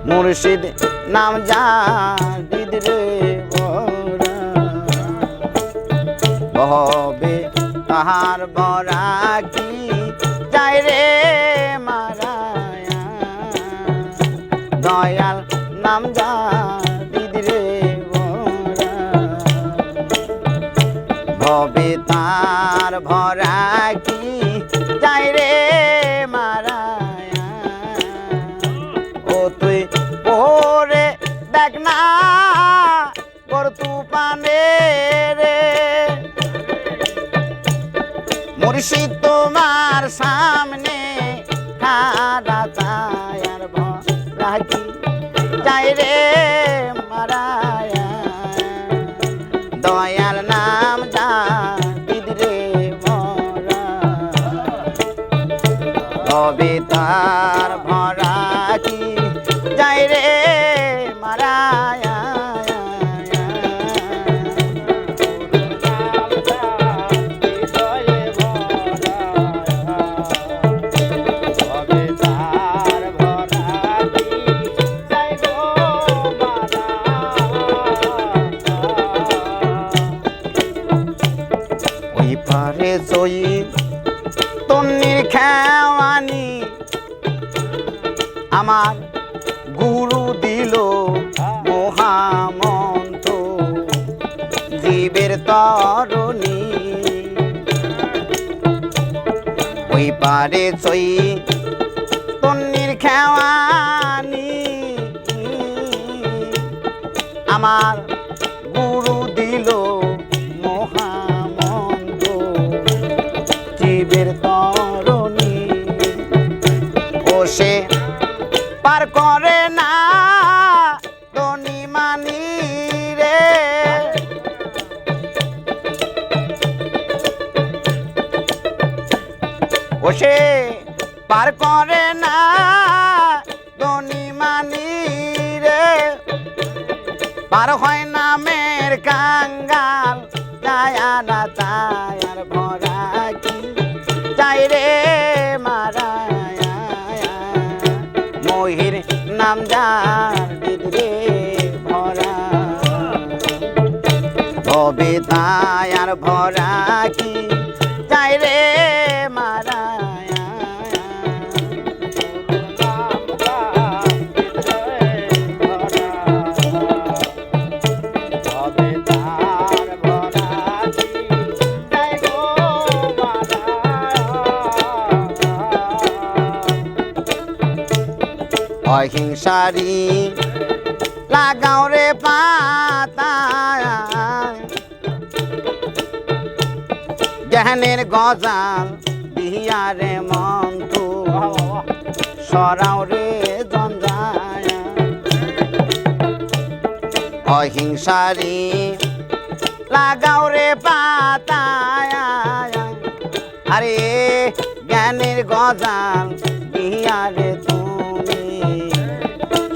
মুর্শিদ নাম জাদিদ রে বরা বহবে তাহার বরা কি যায় রে মারায়া দয়াল নাম জাদিদ রে বরা ভবে তার ভরা কি যায় রে মারায়া ও তুই ওরে দেখ না বড় তুফানে রে মুর্শিদ তোমার সামনে খাড়া তায়ার ভরা কি যায় রে মারায়া দয়াল নাম জাদিদ রে ভরা হবে তার ভরা কি যায় রে মারায়া ওই পারে জয়ী তন্নির খেওয়ানি আমার গুরু দিল মহামন্ত্র জীবের তরণী ওই পারে চই তন্নির খেওয়ানি আমার গুরু দিল মহামন্ত্র জীবের তরণী ও সে পার করে না ধনী মানি রে ও সে পার করে না ধনী মানি রে পার হয় না মের কাঙ্গাল যায়া না তায়ার ভরা কি যাই রে মারায়া মহির নাম জাদিদ রে ভরা হবে তায়ার ভরা কি যাই রে মারায়া হবে তার ভরা কি যাই গো অহিংসারি লাগাও রে পাতা জ্ঞানের গজাল বিহারে মন্ত্র সরাও রে জঞ্জায় অহিংসারি লাগাও রে পাতা আরে জ্ঞানের গজাল বিহারে তুমি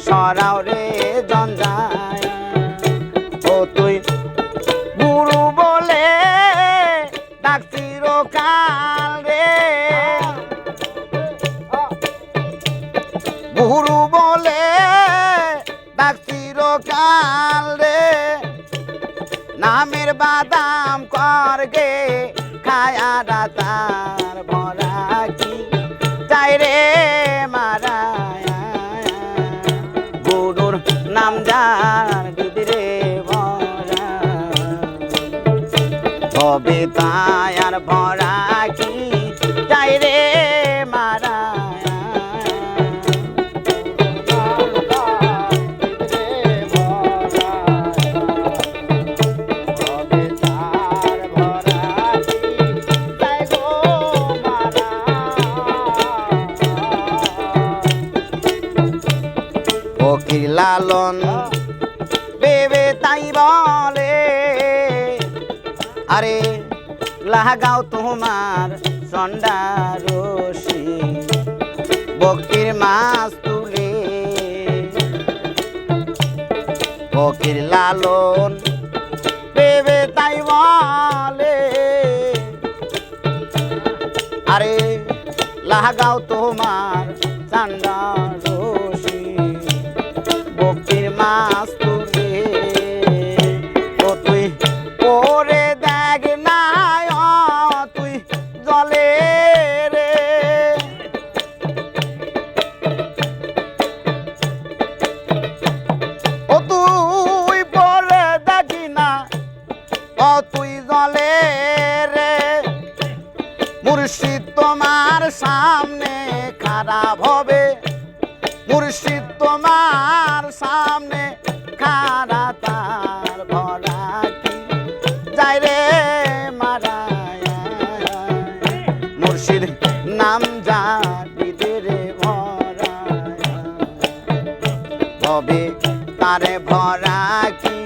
সরাও রে জঞ্জায় ও তুই গুরু বলে ডাকছির কাল রে গুরু বলে ডাকছির কাল রে নামের বাদাম করগে খায়া রাতার ভরা কি যাই রে মারায়া গুরুর নাম জাদিদ রে ভরা হবে তায়ার ভরা কি যাই রে মারায়া হবে তার ভরা কি যাই গো ফকির লালন বেবে তাই বলে আরে লাগাও তোমার চন্ডারসি বকির মাছ তুলে ফকির লালন বেবে তাই বলে আরে লাগাও তোমার চন্ডারসি কাস্তুরে ও তুই ওরে দেখ না তুই জলে রে ও তুই পরে দেখি না ও তুই জলে রে মুর্শিদ তোমার সামনে খারাপ হবে মুর্শিদ তোমার সামনে খারা তার ভরা কি যাই রে মারায় মুর্শিদ নাম জাতিতে রে ভরা হবে তারে ভরা কি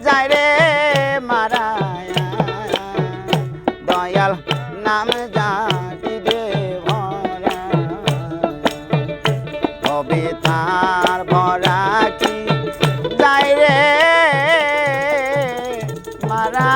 যাই রে মারায় দয়াল নাম জাতিতে ভরা হবে তার ভরা কি যাই রে মারা